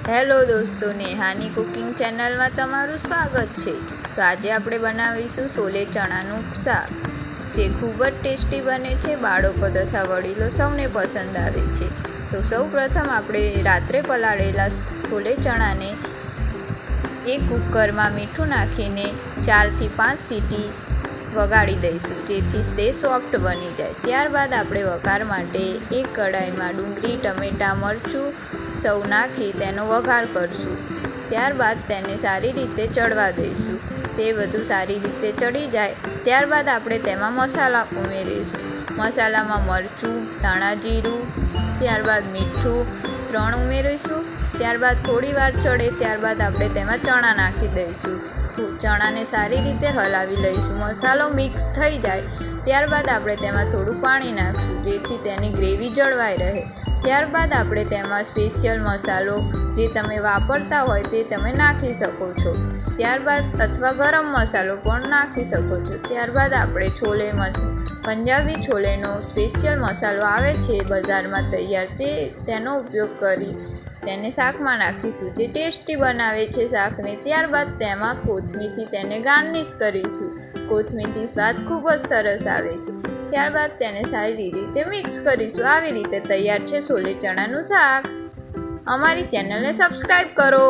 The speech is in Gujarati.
હેલો દોસ્તો, નેહાની કુકિંગ ચેનલમાં તમારું સ્વાગત છે। તો આજે આપણે બનાવીશું છોલે ચણાનું શાક, જે ખૂબ જ ટેસ્ટી બને છે। બાળકો તથા વડીલો સૌને પસંદ આવે છે। તો સૌપ્રથમ આપણે રાત્રે પલાળેલા છોલે ચણાને એક કુકરમાં મીઠું નાખીને 4 થી 5 સીટી વગાડી દઈશું, જેથી તે સોફ્ટ બની જાય। ત્યારબાદ આપણે વઘાર માટે એક કઢાઈમાં ડુંગળી, ટમેટાં, મરચું સૌ નાખી તેનો વઘાર કરશું। ત્યારબાદ તેને સારી રીતે ચડવા દઈશું। તે બધું સારી રીતે ચડી જાય ત્યારબાદ આપણે તેમાં મસાલા ઉમેરીશું। મસાલામાં મરચું, ધાણા જીરું, ત્યારબાદ મીઠું 3 ઉમેરીશું। ત્યારબાદ થોડી વાર ચડે ત્યારબાદ આપણે તેમાં ચણા નાખી દઈશું। ચણાને સારી રીતે હલાવી લઈશું। મસાલો મિક્સ થઈ જાય ત્યારબાદ આપણે તેમાં થોડું પાણી નાખીશું, જેથી તેની ગ્રેવી જળવાઈ રહે। ત્યારબાદ આપણે તેમાં સ્પેશિયલ મસાલો જે તમે વાપરતા હોય તે તમે નાખી શકો છો। ત્યારબાદ અથવા ગરમ મસાલો પણ નાખી શકો છો। ત્યારબાદ આપણે પંજાબી છોલેનો સ્પેશિયલ મસાલો આવે છે બજારમાં તૈયાર, તેનો ઉપયોગ કરી તેને શાકમાં નાખીશું, જે ટેસ્ટી બનાવે છે શાકને। ત્યારબાદ તેમાં કોથમીરથી તેને ગાર્નિશ કરીશું। કોથમીરથી સ્વાદ ખૂબ જ સરસ આવે છે। ત્યારબાદ તેને સારી રીતે મિક્સ કરીશું। આવી રીતે તૈયાર છે છોલે ચણાનું શાક। અમારી ચેનલને સબસ્ક્રાઈબ કરો।